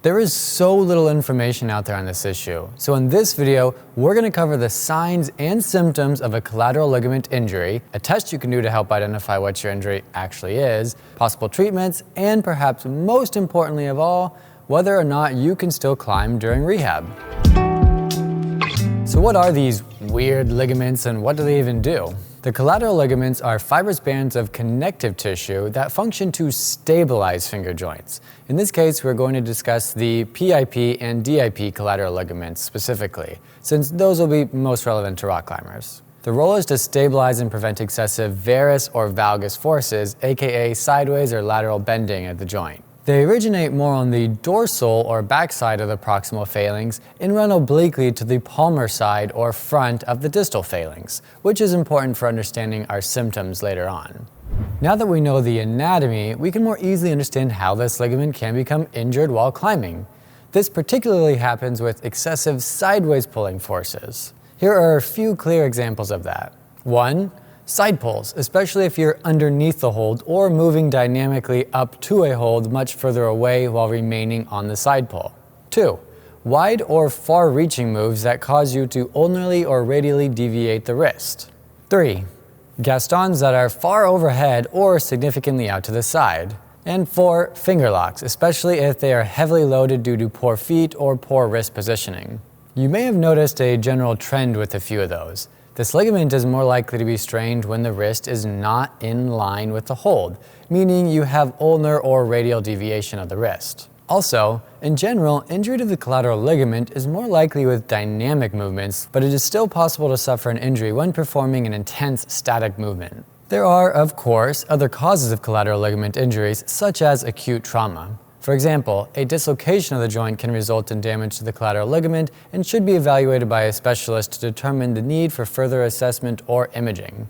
There is so little information out there on this issue, so in this video, we're going to cover the signs and symptoms of a collateral ligament injury, a test you can do to help identify what your injury actually is, possible treatments, and perhaps most importantly of all, whether or not you can still climb during rehab. So what are these weird ligaments and what do they even do? The collateral ligaments are fibrous bands of connective tissue that function to stabilize finger joints. In this case, we're going to discuss the PIP and DIP collateral ligaments specifically, since those will be most relevant to rock climbers. The role is to stabilize and prevent excessive varus or valgus forces, aka sideways or lateral bending at the joint. They originate more on the dorsal or backside of the proximal phalanx and run obliquely to the palmar side or front of the distal phalanx, which is important for understanding our symptoms later on. Now that we know the anatomy, we can more easily understand how this ligament can become injured while climbing. This particularly happens with excessive sideways pulling forces. Here are a few clear examples of that. 1. Side pulls, especially if you're underneath the hold or moving dynamically up to a hold much further away while remaining on the side pull. 2. Wide or far-reaching moves that cause you to ulnarly or radially deviate the wrist. 3. Gastons that are far overhead or significantly out to the side. And 4. Finger locks, especially if they are heavily loaded due to poor feet or poor wrist positioning. You may have noticed a general trend with a few of those. This ligament is more likely to be strained when the wrist is not in line with the hold, meaning you have ulnar or radial deviation of the wrist. Also, in general, injury to the collateral ligament is more likely with dynamic movements, but it is still possible to suffer an injury when performing an intense static movement. There are, of course, other causes of collateral ligament injuries, such as acute trauma. For example, a dislocation of the joint can result in damage to the collateral ligament and should be evaluated by a specialist to determine the need for further assessment or imaging.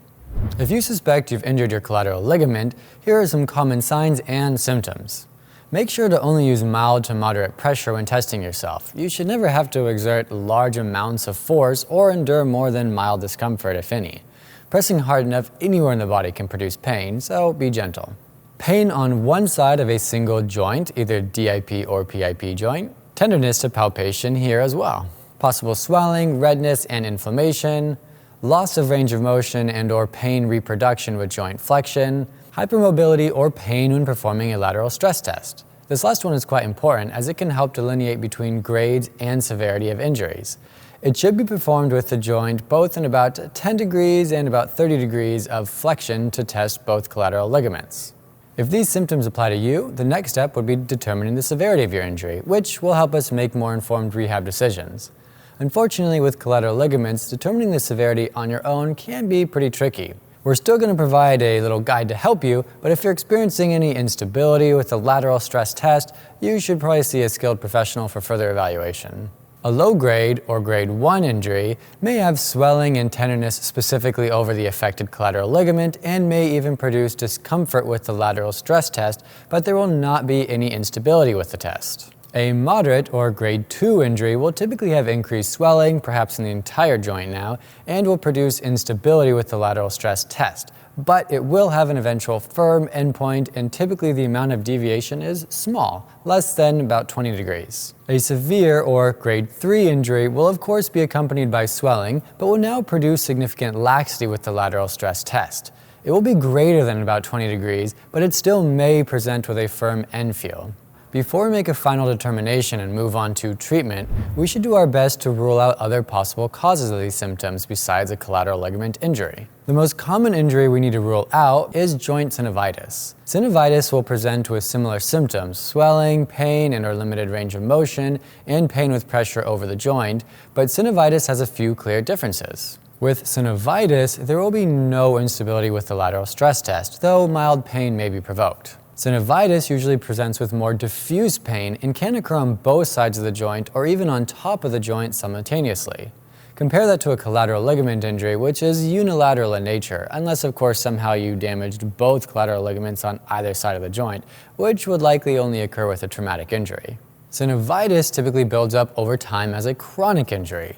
If you suspect you've injured your collateral ligament, here are some common signs and symptoms. Make sure to only use mild to moderate pressure when testing yourself. You should never have to exert large amounts of force or endure more than mild discomfort, if any. Pressing hard enough anywhere in the body can produce pain, so be gentle. Pain on one side of a single joint, either DIP or PIP joint. Tenderness to palpation here as well. Possible swelling, redness, and inflammation. Loss of range of motion and or pain reproduction with joint flexion. Hypermobility or pain when performing a lateral stress test. This last one is quite important as it can help delineate between grades and severity of injuries. It should be performed with the joint both in about 10 degrees and about 30 degrees of flexion to test both collateral ligaments. If these symptoms apply to you, the next step would be determining the severity of your injury, which will help us make more informed rehab decisions. Unfortunately, with collateral ligaments, determining the severity on your own can be pretty tricky. We're still going to provide a little guide to help you, but if you're experiencing any instability with the lateral stress test, you should probably see a skilled professional for further evaluation. A low-grade or grade 1 injury may have swelling and tenderness specifically over the affected collateral ligament and may even produce discomfort with the lateral stress test, but there will not be any instability with the test. A moderate or grade 2 injury will typically have increased swelling, perhaps in the entire joint now, and will produce instability with the lateral stress test. But it will have an eventual firm endpoint, and typically the amount of deviation is small, less than about 20 degrees. A severe or grade 3 injury will of course be accompanied by swelling, but will now produce significant laxity with the lateral stress test. It will be greater than about 20 degrees, but it still may present with a firm end feel. Before we make a final determination and move on to treatment, we should do our best to rule out other possible causes of these symptoms besides a collateral ligament injury. The most common injury we need to rule out is joint synovitis. Synovitis will present with similar symptoms, swelling, pain and or limited range of motion, and pain with pressure over the joint, but synovitis has a few clear differences. With synovitis, there will be no instability with the lateral stress test, though mild pain may be provoked. Synovitis usually presents with more diffuse pain and can occur on both sides of the joint or even on top of the joint simultaneously. Compare that to a collateral ligament injury, which is unilateral in nature, unless of course somehow you damaged both collateral ligaments on either side of the joint, which would likely only occur with a traumatic injury. Synovitis typically builds up over time as a chronic injury.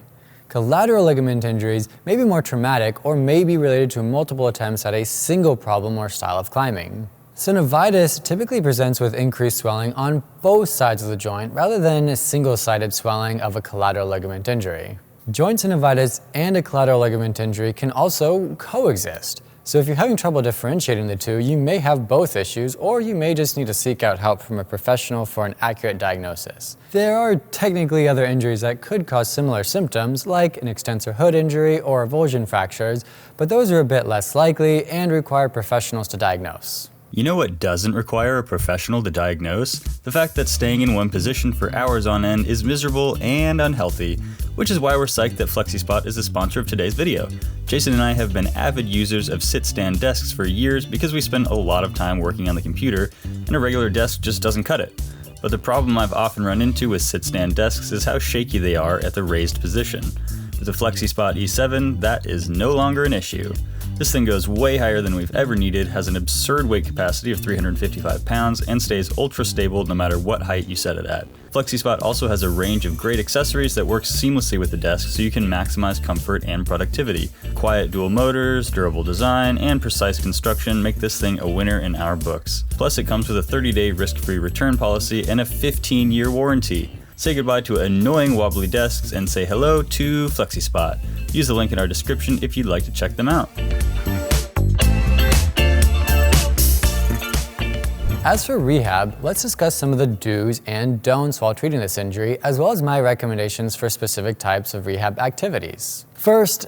Collateral ligament injuries may be more traumatic or may be related to multiple attempts at a single problem or style of climbing. Synovitis typically presents with increased swelling on both sides of the joint rather than a single-sided swelling of a collateral ligament injury. Joint synovitis and a collateral ligament injury can also coexist. So if you're having trouble differentiating the two, you may have both issues, or you may just need to seek out help from a professional for an accurate diagnosis. There are technically other injuries that could cause similar symptoms, like an extensor hood injury or avulsion fractures, but those are a bit less likely and require professionals to diagnose. You know what doesn't require a professional to diagnose? The fact that staying in one position for hours on end is miserable and unhealthy, which is why we're psyched that FlexiSpot is the sponsor of today's video. Jason and I have been avid users of sit-stand desks for years because we spend a lot of time working on the computer, and a regular desk just doesn't cut it. But the problem I've often run into with sit-stand desks is how shaky they are at the raised position. With the FlexiSpot E7, that is no longer an issue. This thing goes way higher than we've ever needed, has an absurd weight capacity of 355 pounds, and stays ultra stable no matter what height you set it at. FlexiSpot also has a range of great accessories that work seamlessly with the desk so you can maximize comfort and productivity. Quiet dual motors, durable design, and precise construction make this thing a winner in our books. Plus, it comes with a 30-day risk-free return policy and a 15-year warranty. Say goodbye to annoying wobbly desks and say hello to FlexiSpot. Use the link in our description if you'd like to check them out. As for rehab, let's discuss some of the do's and don'ts while treating this injury, as well as my recommendations for specific types of rehab activities. First,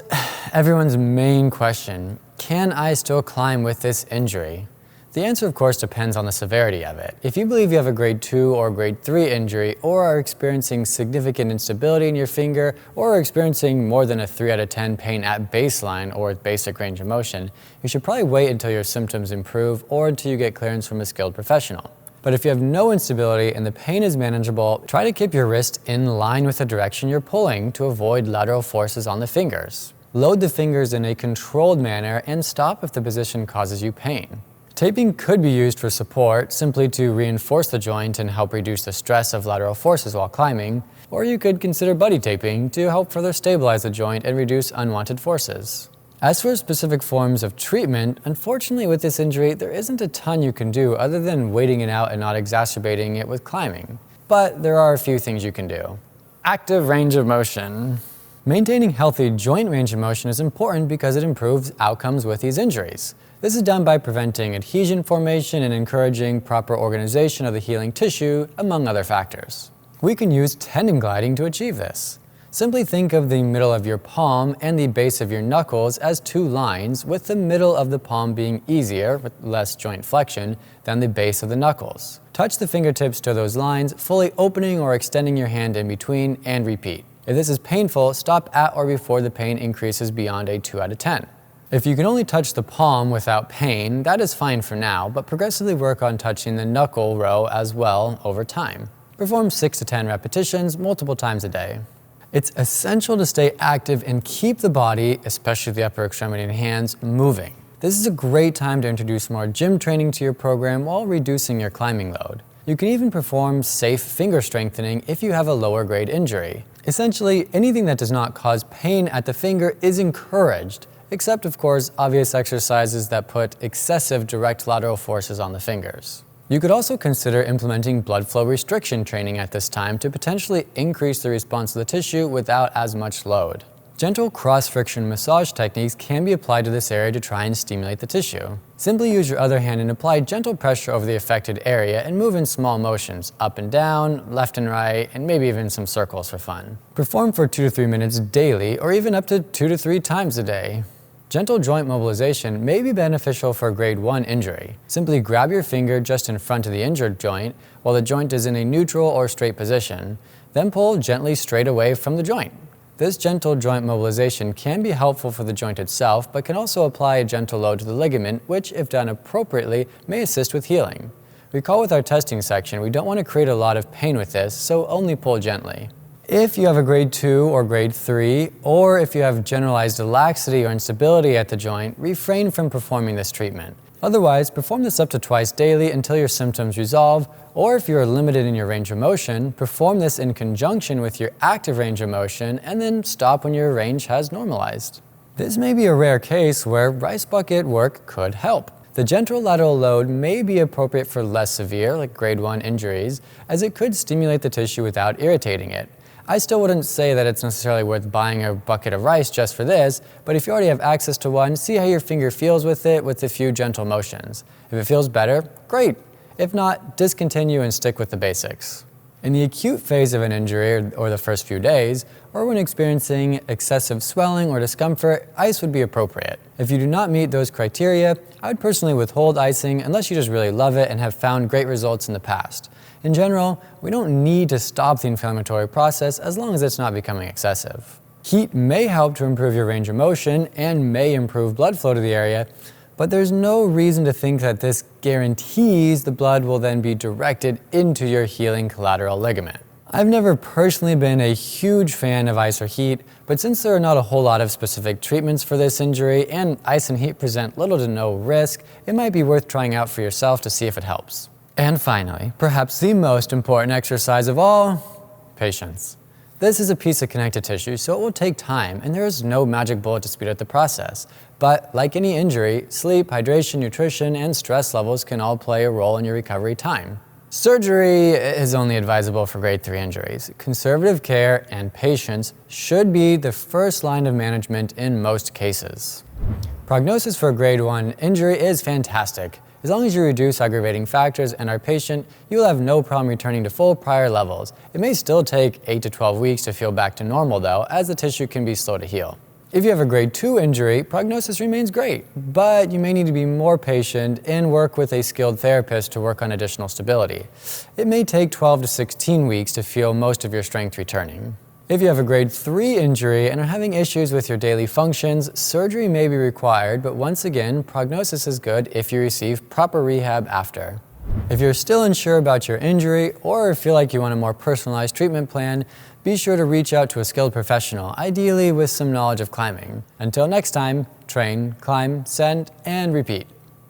everyone's main question: can I still climb with this injury? The answer, of course, depends on the severity of it. If you believe you have a grade 2 or grade 3 injury, or are experiencing significant instability in your finger, or are experiencing more than a 3 out of 10 pain at baseline or with basic range of motion, you should probably wait until your symptoms improve or until you get clearance from a skilled professional. But if you have no instability and the pain is manageable, try to keep your wrist in line with the direction you're pulling to avoid lateral forces on the fingers. Load the fingers in a controlled manner and stop if the position causes you pain. Taping could be used for support, simply to reinforce the joint and help reduce the stress of lateral forces while climbing, or you could consider buddy taping to help further stabilize the joint and reduce unwanted forces. As for specific forms of treatment, unfortunately with this injury, there isn't a ton you can do other than waiting it out and not exacerbating it with climbing. But there are a few things you can do. Active range of motion. Maintaining healthy joint range of motion is important because it improves outcomes with these injuries. This is done by preventing adhesion formation and encouraging proper organization of the healing tissue, among other factors. We can use tendon gliding to achieve this. Simply think of the middle of your palm and the base of your knuckles as two lines, with the middle of the palm being easier, with less joint flexion, than the base of the knuckles. Touch the fingertips to those lines, fully opening or extending your hand in between, and repeat. If this is painful, stop at or before the pain increases beyond a 2 out of 10. If you can only touch the palm without pain, that is fine for now, but progressively work on touching the knuckle row as well over time. Perform 6 to 10 repetitions multiple times a day. It's essential to stay active and keep the body, especially the upper extremity and hands, moving. This is a great time to introduce more gym training to your program while reducing your climbing load. You can even perform safe finger strengthening if you have a lower grade injury. Essentially, anything that does not cause pain at the finger is encouraged, except of course obvious exercises that put excessive direct lateral forces on the fingers. You could also consider implementing blood flow restriction training at this time to potentially increase the response of the tissue without as much load. Gentle cross-friction massage techniques can be applied to this area to try and stimulate the tissue. Simply use your other hand and apply gentle pressure over the affected area and move in small motions, up and down, left and right, and maybe even some circles for fun. Perform for 2 to 3 minutes daily, or even up to 2 to 3 times a day. Gentle joint mobilization may be beneficial for a grade 1 injury. Simply grab your finger just in front of the injured joint while the joint is in a neutral or straight position, then pull gently straight away from the joint. This gentle joint mobilization can be helpful for the joint itself, but can also apply a gentle load to the ligament, which, if done appropriately, may assist with healing. Recall with our testing section, we don't want to create a lot of pain with this, so only pull gently. If you have a grade 2 or grade 3, or if you have generalized laxity or instability at the joint, refrain from performing this treatment. Otherwise, perform this up to twice daily until your symptoms resolve, or if you are limited in your range of motion, perform this in conjunction with your active range of motion and then stop when your range has normalized. This may be a rare case where rice bucket work could help. The gentle lateral load may be appropriate for less severe, like grade 1 injuries, as it could stimulate the tissue without irritating it. I still wouldn't say that it's necessarily worth buying a bucket of rice just for this, but if you already have access to one, see how your finger feels with it with a few gentle motions. If it feels better, great. If not, discontinue and stick with the basics. In the acute phase of an injury, or the first few days, or when experiencing excessive swelling or discomfort, ice would be appropriate. If you do not meet those criteria, I would personally withhold icing unless you just really love it and have found great results in the past. In general, we don't need to stop the inflammatory process as long as it's not becoming excessive. Heat may help to improve your range of motion and may improve blood flow to the area, but there's no reason to think that this guarantees the blood will then be directed into your healing collateral ligament. I've never personally been a huge fan of ice or heat, but since there are not a whole lot of specific treatments for this injury and ice and heat present little to no risk, it might be worth trying out for yourself to see if it helps. And finally, perhaps the most important exercise of all, patience. This is a piece of connective tissue, so it will take time, and there is no magic bullet to speed up the process. But like any injury, sleep, hydration, nutrition, and stress levels can all play a role in your recovery time. Surgery is only advisable for grade 3 injuries. Conservative care and patience should be the first line of management in most cases. Prognosis for a grade 1 injury is fantastic. As long as you reduce aggravating factors and are patient, you will have no problem returning to full prior levels. It may still take 8 to 12 weeks to feel back to normal though, as the tissue can be slow to heal. If you have a grade 2 injury, prognosis remains great, but you may need to be more patient and work with a skilled therapist to work on additional stability. It may take 12 to 16 weeks to feel most of your strength returning. If you have a grade 3 injury and are having issues with your daily functions, surgery may be required, but once again, prognosis is good if you receive proper rehab after. If you're still unsure about your injury or feel like you want a more personalized treatment plan, be sure to reach out to a skilled professional, ideally with some knowledge of climbing. Until next time, train, climb, send, and repeat.